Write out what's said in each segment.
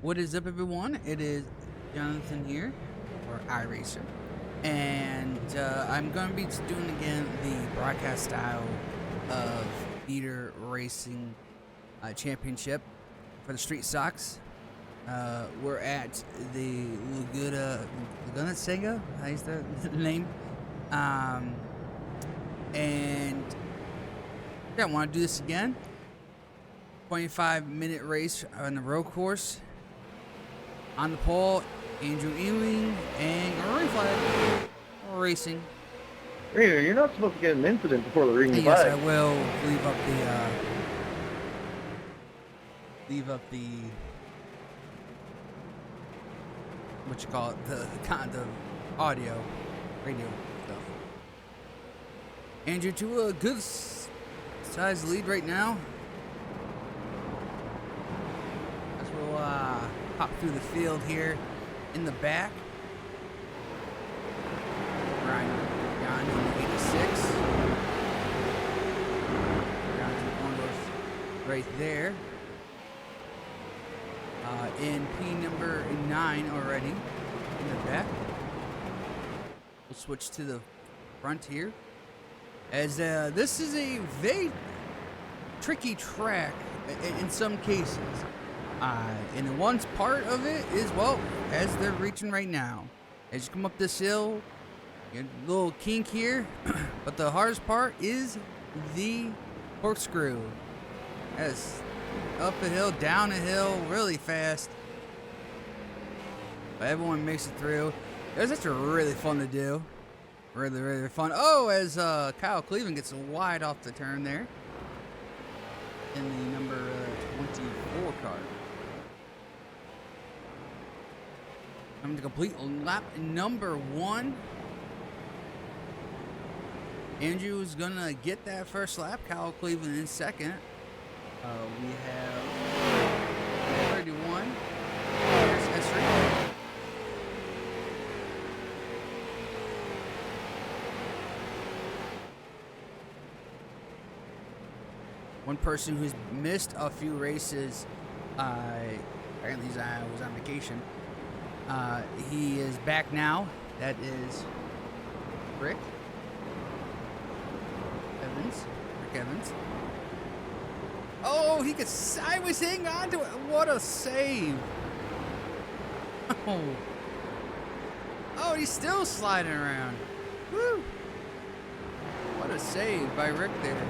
What is up, everyone? It is Jonathan here, or iRacing, and I'm going to be doing again the broadcast style of Racing Championship for the Street Stocks. We're at the Laguna Seca, how is that name? And yeah, I want to do this again. 25-minute race on the road course. On the pole, Andrew Ewing and green flag racing. Hey, you're not supposed to get an incident before the green flag. Yes, I will leave up the what you call it, the audio, radio stuff. Andrew to a good size lead right now. As we'll pop through the field here in the back. Ryan down in 86. Right there. In P number 9 already in the back. We'll switch to the front here. As this is a very tricky track in some cases. And the one part of it is, well, as they're reaching right now. As you come up this hill, you get a little kink here. But the hardest part is the corkscrew. As up a hill, down a hill, really fast. But everyone makes it through. It was actually really fun to do. Really, really fun. Oh, as Kyle Cleveland gets wide off the turn there. In the number 24 car. I'm to complete lap number 1. Andrew's gonna get that first lap. Kyle Cleveland in second. We have 31. Here's Esri. One person who's missed a few races, apparently was on vacation. He is back now. That is Rick Evans. Oh, he could sideways hang on to it. What a save. Oh, he's still sliding around. Woo. What a save by Rick there.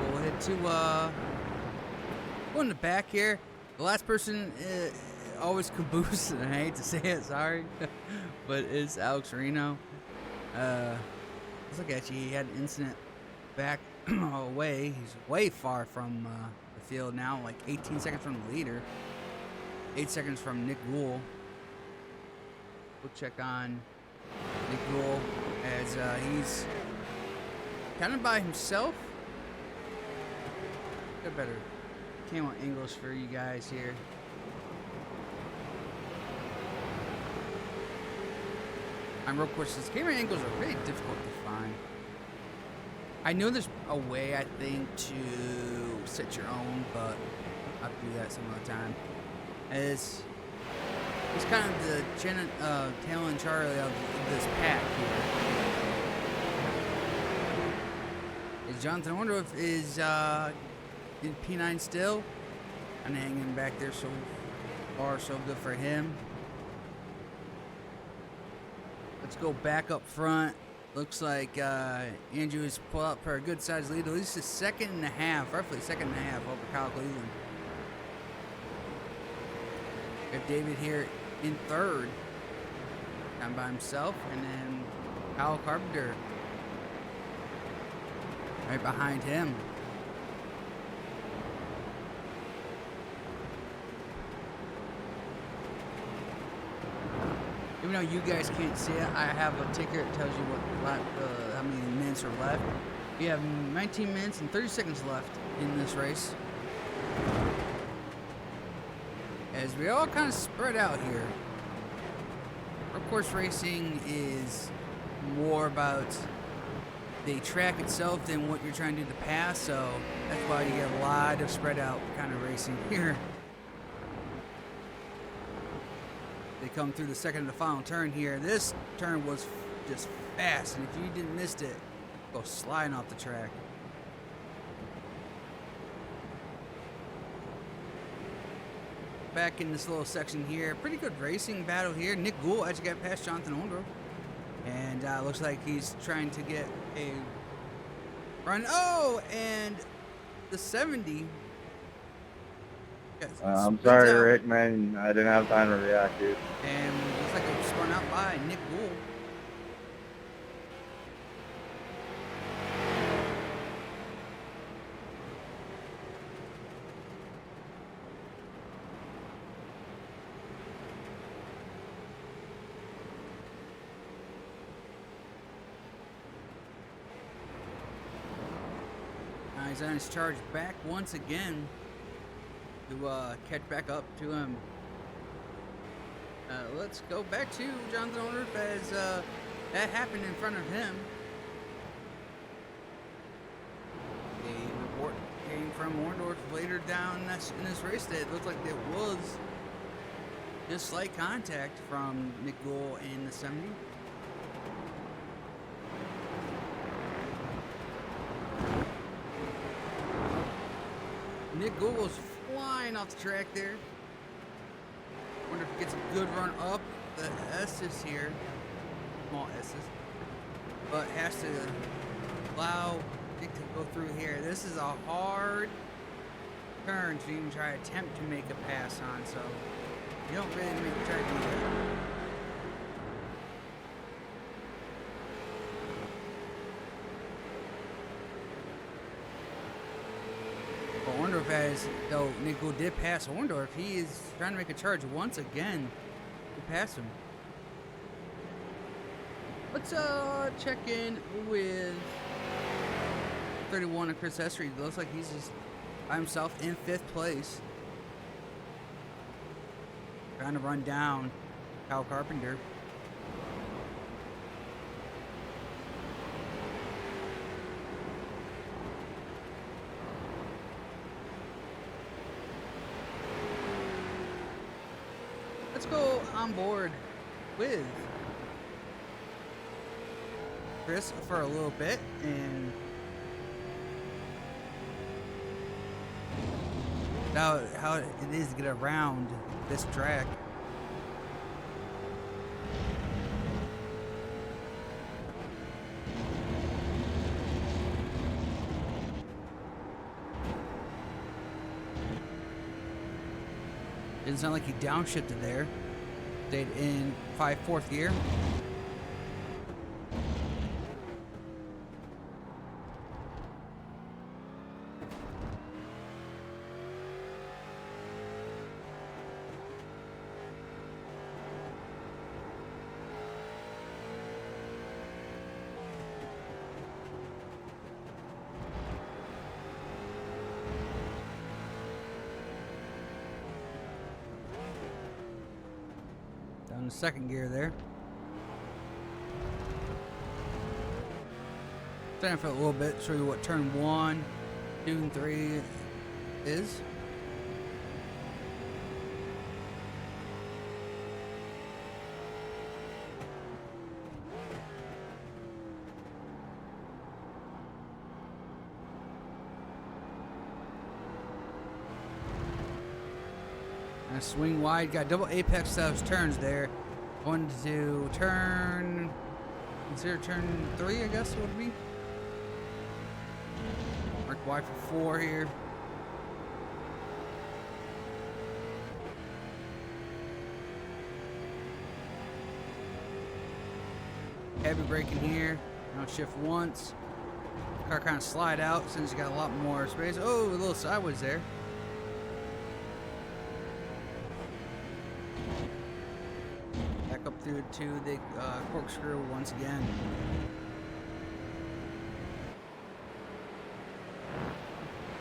We'll head to go in the back here. The last person always caboose, and I hate to say it, sorry, but it's Alex Reno. Let's look at you. He had an incident back away. He's way far from the field now, like 18 seconds from the leader, 8 seconds from Nick Gould. We'll check on Nick Gould as he's kind of by himself. Got better camera angles for you guys here. On road courses, camera angles are really difficult to find. I know there's a way, I think, to set your own, but I'll do that some other time. It's kind of the tail and Charlie of this pack here. Is Jonathan Wondorf is in P9 still, and hanging back there so far, so good for him. Let's go back up front. Looks like Andrew has pulled up for a good size lead, at least a second and a half, roughly a second and a half over Kyle Cleveland. We have David here in third, down by himself, and then Kyle Carpenter right behind him. Even though you guys can't see it, I have a ticker that tells you how many minutes are left. We have 19 minutes and 30 seconds left in this race. As we all kind of spread out here. Of course racing is more about the track itself than what you're trying to do to pass, so that's why you get a lot of spread out kind of racing here. They come through the second and the final turn here. This turn was just fast, and if you didn't miss it, go sliding off the track. Back in this little section here, pretty good racing battle here. Nick Gould actually got past Jonathan Orndorff, and looks like he's trying to get a run. Oh, and the 70. I'm sorry, Rick, man. I didn't have time to react, dude. And looks like it was spun out by Nick Gould. He's on his charge back once again to catch back up to him. Let's go back to Jonathan Orndorff as that happened in front of him. A report came from Orndorff later down in this race that it looked like there was just slight contact from Nick Gould in the 70. Nick Gould was flying off the track there. Wonder if he gets a good run up the S's here. Small S's. But has to allow Nick to go through here. This is a hard turn to even try to attempt to make a pass on, so you don't really try to do that. Orndorff, as though Nick Gould did pass Orndorff, he is trying to make a charge once again to pass him. Let's check in with 31 of Chris Essery. It looks like he's just by himself in 5th place, trying to run down Kyle Carpenter. Let's go on board with Chris for a little bit and how it is to get around this track. Didn't sound like he downshifted there. Stayed in 4th gear. Down to 2nd gear there. Stand for a little bit, show you what turn 1, 2, and 3 is. Swing wide, got double apex those turns there. Going to turn, consider turn 3, I guess it would be. Mark wide for 4 here. Heavy braking here. Now shift once. Car kind of slide out since you got a lot more space. Oh, a little sideways there. Up through to the corkscrew once again.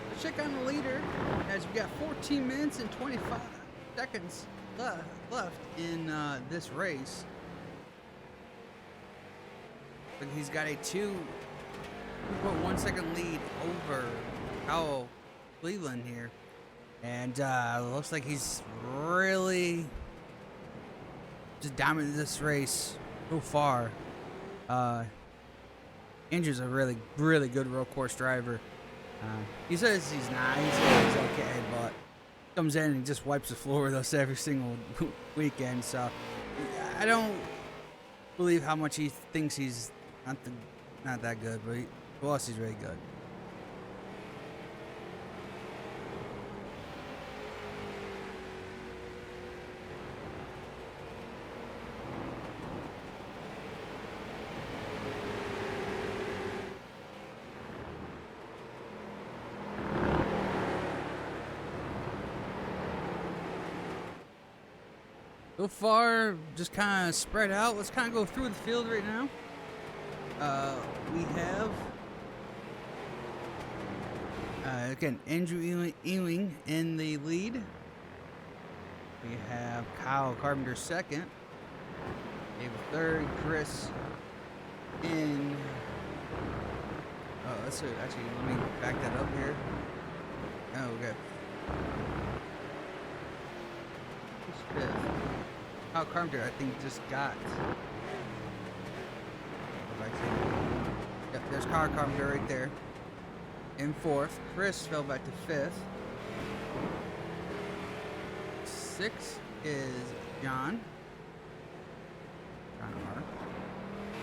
Let's check on the leader as we got 14 minutes and 25 seconds left in this race. Like he's got a 2.1 second lead over Kyle Cleveland here. And looks like he's really just dominated this race so far. Andrew's a really, really good road course driver. He says he's not. He says he's okay, but comes in and just wipes the floor with us every single weekend. So I don't believe how much he thinks he's not that good, but to us he's really good. So far, just kind of spread out. Let's kind of go through the field right now. We have, again, Andrew Ewing in the lead. We have Kyle Carpenter second. We have third, Chris in. Oh, let's actually, let me back that up here. Oh, okay. Who's fifth? Kyle Carpenter, I think, just got. Yep, there's Kyle Carpenter right there. In fourth. Chris fell back to fifth. Sixth is John. John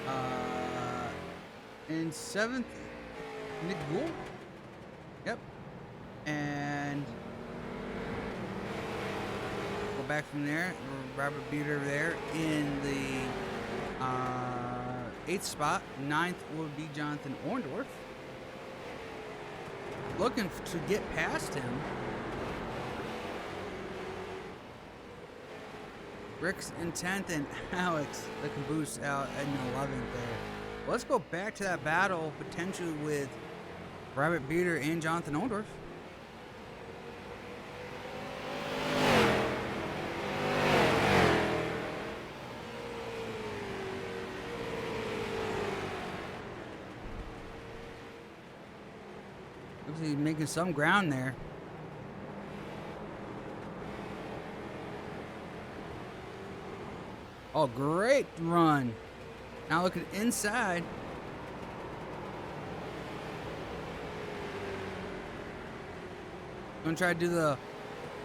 R. In seventh, Nick Gould. Yep. And go back from there. Robert Beater there in the 8th spot. 9th would be Jonathan Orndorff. Looking to get past him. Rick's in 10th and Alex the caboose out in 11th there. Let's go back to that battle potentially with Robert Beater and Jonathan Orndorff. He's making some ground there. Oh, great run. Now looking inside. Gonna try to do the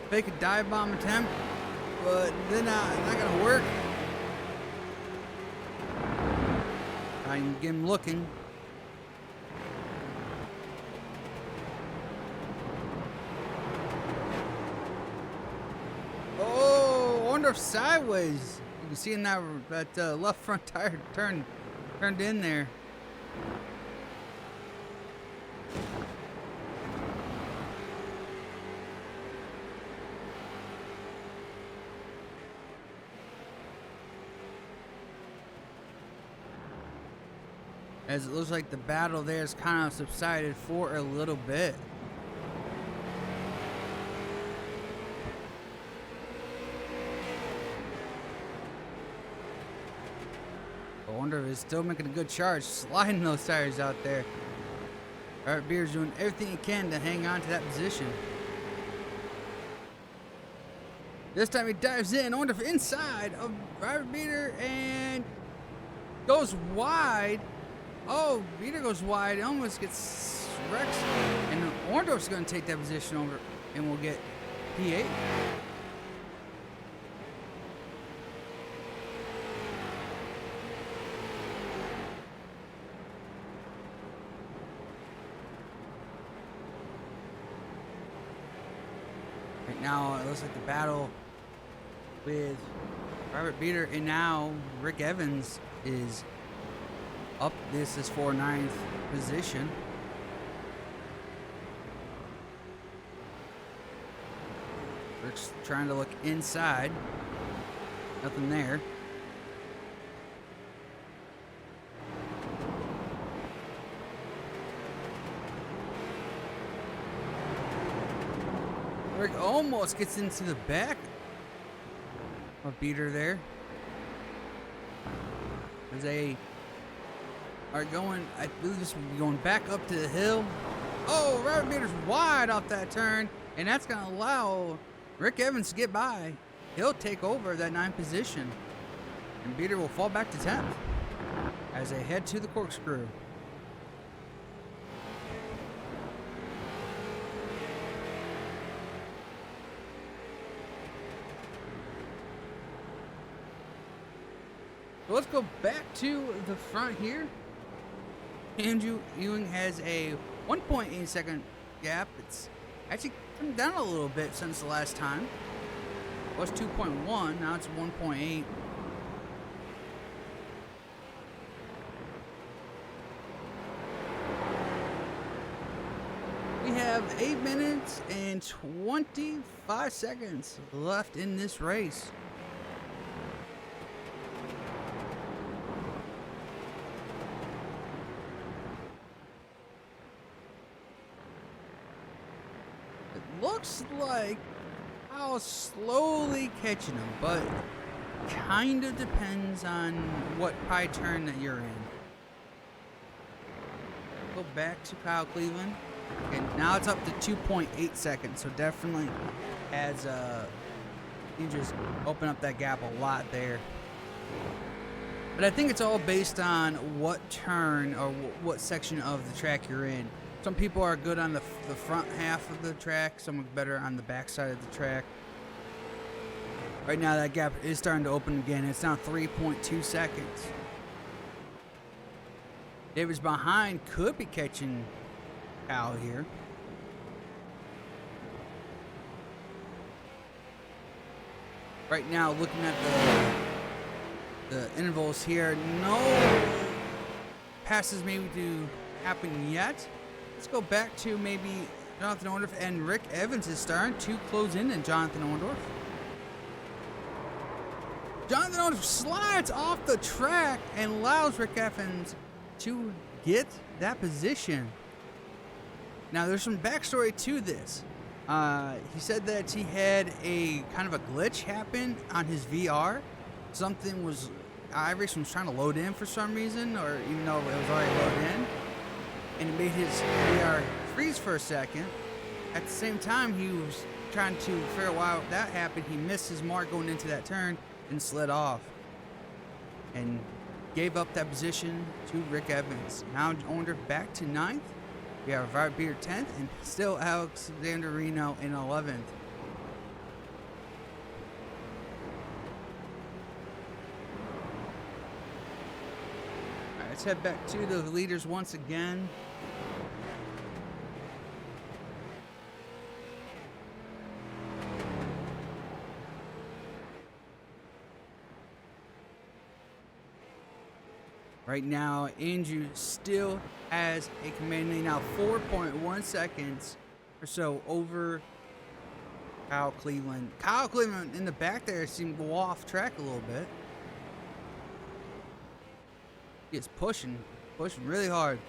fake a dive bomb attempt, but then not gonna work. I can get him looking. Sideways. You can see in that left front tire turned in there. As it looks like the battle there has kind of subsided for a little bit. Orndorff is still making a good charge, sliding those tires out there. Robert Beater's doing everything he can to hang on to that position. This time he dives in, Orndorff inside of Robert Beater and goes wide. Oh, Beater goes wide, almost gets wrecked. And Orndorff's going to take that position over and we'll get P8. Now it looks like the battle with Robert Beater and now Rick Evans is up. This is for 9th position. Rick's trying to look inside. Nothing there. Rick almost gets into the back of Beater there. There's a are going, I believe this will be going back up to the hill. Oh, Robert Beater's wide off that turn, and that's going to allow Rick Evans to get by. He'll take over that 9th position, and Beater will fall back to 10th as they head to the corkscrew. So let's go back to the front here. Andrew Ewing has a 1.8 second gap. It's actually come down a little bit since the last time. It was 2.1, now it's 1.8. We have 8 minutes and 25 seconds left in this race. Looks like I'll slowly catching him, but kind of depends on what pie turn that you're in. Go back to Kyle Cleveland, and now it's up to 2.8 seconds, so definitely has you just open up that gap a lot there. But I think it's all based on what turn or what section of the track you're in. Some people are good on the front half of the track. Some are better on the back side of the track. Right now, that gap is starting to open again. It's now 3.2 seconds. Davis behind could be catching Cal here. Right now, looking at the intervals here, no passes maybe to happen yet. Let's go back to maybe Jonathan Orndorff, and Rick Evans is starting to close in on Jonathan Orndorff. Jonathan Orndorff slides off the track and allows Rick Evans to get that position. Now, there's some backstory to this. He said that he had a kind of a glitch happen on his VR. Something was, iRacing was trying to load in for some reason, or even though it was already loaded in. And it made his VR freeze for a second. At the same time, he was trying to figure out why that happened. He missed his mark going into that turn and slid off. And gave up that position to Rick Evans. Now Orndorff back to 9th. We have Robert Beater 10th, and still Alexander Reno in 11th. Alright, let's head back to the leaders once again. Right now, Andrew still has a command lead now, 4.1 seconds or so over Kyle Cleveland. Kyle Cleveland in the back there seemed to go off track a little bit. He is pushing really hard.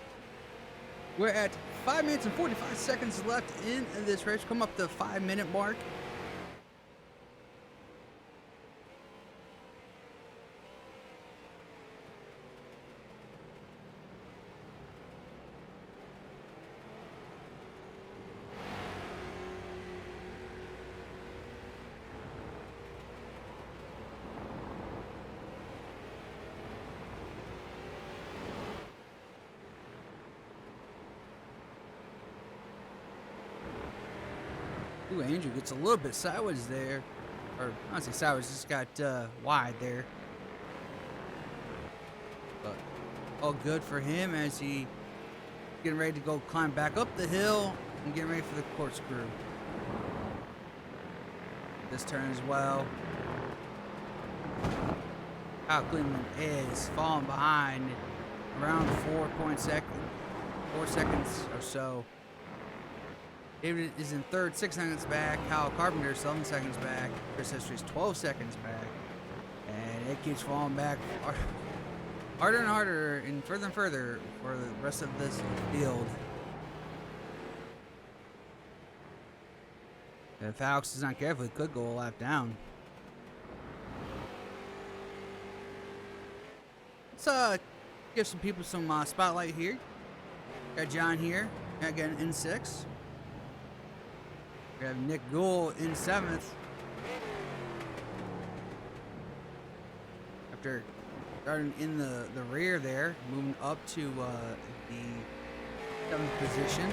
We're at 5 minutes and 45 seconds left in this race. Come up the 5-minute mark. Ooh, Andrew gets a little bit sideways there. Or, I don't say sideways, just got wide there. But all good for him as he getting ready to go climb back up the hill and getting ready for the corkscrew. This turn as well. Kyle Cleveland is falling behind around 4 seconds or so. David is in 3rd, 6 seconds back. Kyle Carpenter, 7 seconds back. Chris Hestry is 12 seconds back. And it keeps falling back harder and harder and further for the rest of this field. If Alex is not careful, he could go a lap down. Let's Give some people some spotlight here. Got John here. Got an N6. We have Nick Gould in 7th. After starting in the rear there, moving up to the 7th position.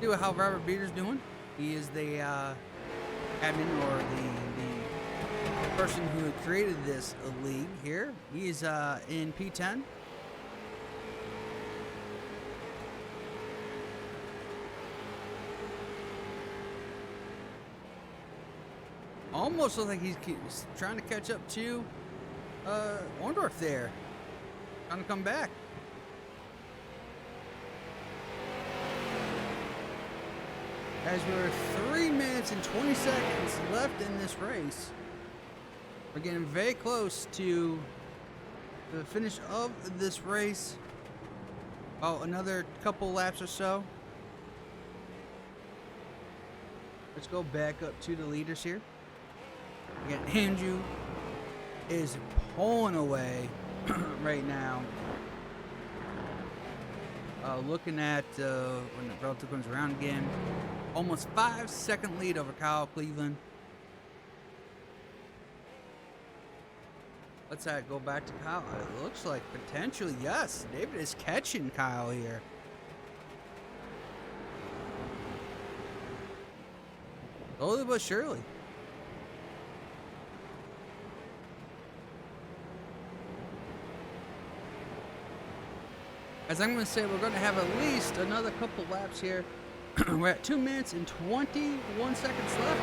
See how Robert Beater's doing. He is the admin, or the person who created this league here. He's in P10. Almost looks like he's trying to catch up to Orndorff there. Trying to come back. As we're 3 minutes and 20 seconds left in this race, we're getting very close to the finish of this race. About another couple laps or so. Let's go back up to the leaders here. Again, Andrew is pulling away right now. Looking at when the relative comes around again, almost 5-second lead over Kyle Cleveland. Let's go back to Kyle. It looks like potentially, yes, David is catching Kyle here. Slowly but surely. As I'm going to say, we're going to have at least another couple laps here. We're at 2 minutes and 21 seconds left.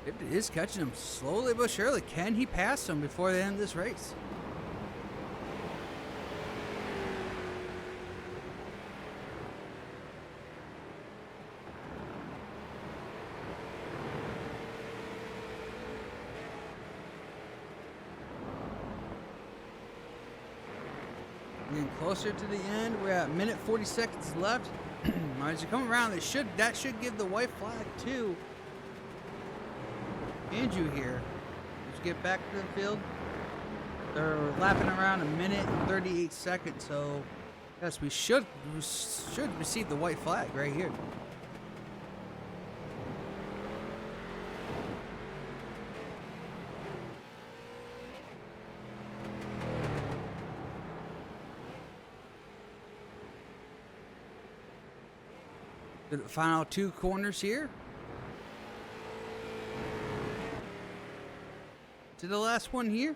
It is catching him slowly but surely. Can he pass him before the end of this race? Getting closer to the end. We're at minute 40 seconds left. As you come around, that should give the white flag to Andrew here. Let's get back to the field. They're lapping around a minute and 38 seconds, so yes, we should receive the white flag right here. The final 2 corners here. To the last one here.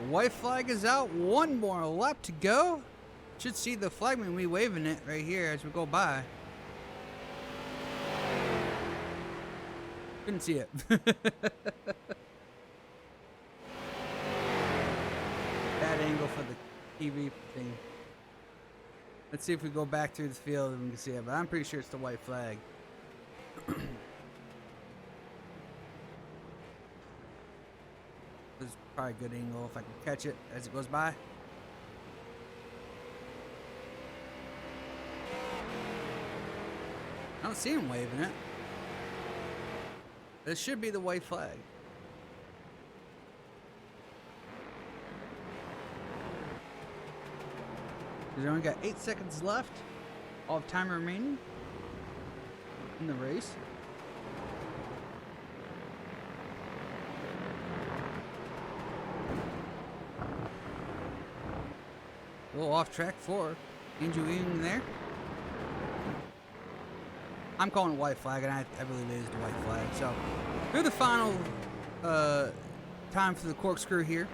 The white flag is out. 1 more lap to go. Should see the flagman waving it right here as we go by. Couldn't see it. Bad angle for the TV thing. Let's see if we go back through the field and we can see it, but I'm pretty sure it's the white flag. This is probably a good angle if I can catch it as it goes by. I don't see him waving it. This should be the white flag. We've only got 8 seconds left. All of time remaining in the race. A little off track for Andrew Ing there. I'm calling it white flag, and I believe it is the white flag. So, through the final time for the corkscrew here.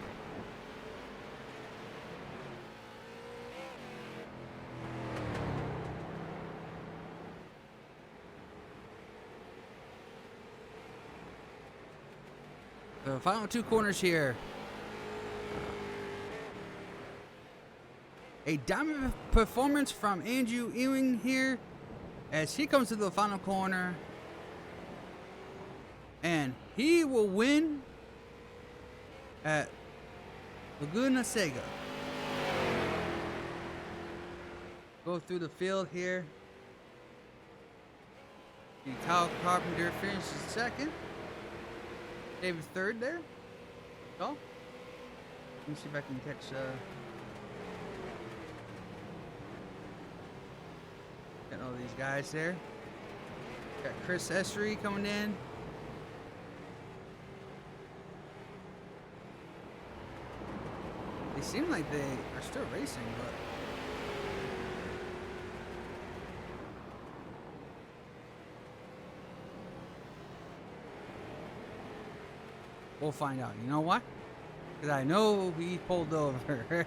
The final 2 corners here. A dominant performance from Andrew Ewing here as he comes to the final corner. And he will win at Laguna, Seca. Go through the field here. Kyle Carpenter finishes second. David third there. Oh. Let me see if I can catch getting all these guys there. Got Chris Essery coming in. They seem like they are still racing, but we'll find out. You know what? Because I know he pulled over.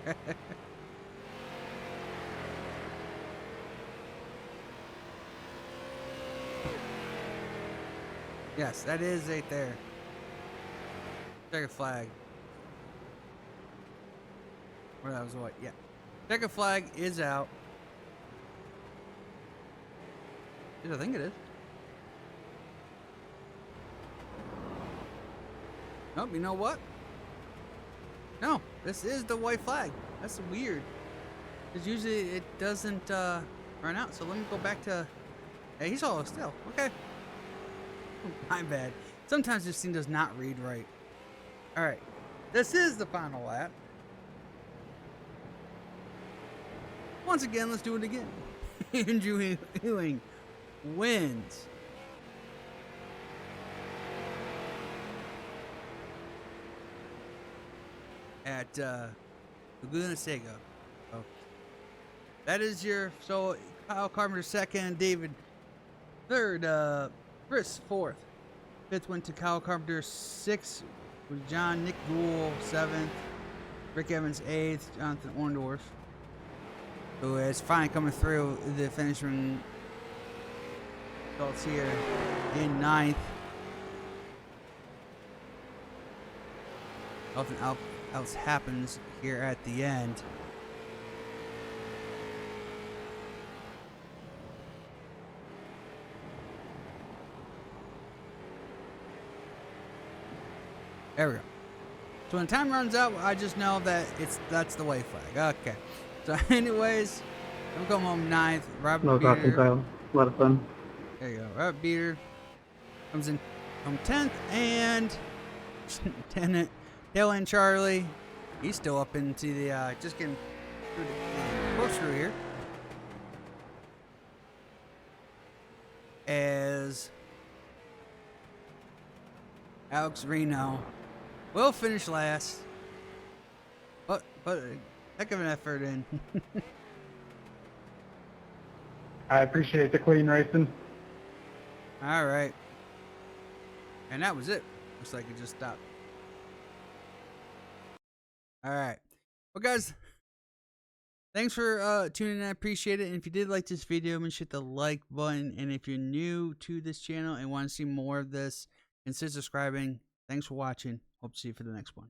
Yes, that is right there. Check a flag. Or that was what? Yeah. Checker flag is out. I think it is. Nope, you know what? No, this is the white flag. That's weird. Because usually it doesn't run out. So let me go back to... Hey, he's all still. Okay. My bad. Sometimes this thing does not read right. Alright. This is the final lap. Once again, let's do it again. Andrew Ewing wins. At Laguna, Seca. Oh. That is your... So, Kyle Carpenter second, David third, Chris fourth. Fifth went to Kyle Carpenter. Sixth was John Nick Gould. Seventh, Rick Evans. Eighth, Jonathan Orndorff, who is finally coming through the finishing results here in ninth. Nothing else happens here at the end. There we go. So when time runs out, I just know that that's the white flag. Okay. So anyways, we'll come home ninth. Robert No talking, Beater. Kyle. A lot of fun. There you go. Robert Beater comes in from 10th, and Dale and Charlie. He's still up into the just getting through the corkscrew here. As Alex Reno will finish last. But heck of an effort in. I appreciate the clean racing. Alright. And that was it. Looks like it just stopped. Alright. Well, guys, thanks for tuning in. I appreciate it. And if you did like this video, make sure to hit the like button. And if you're new to this channel and want to see more of this, consider subscribing. Thanks for watching. Hope to see you for the next one.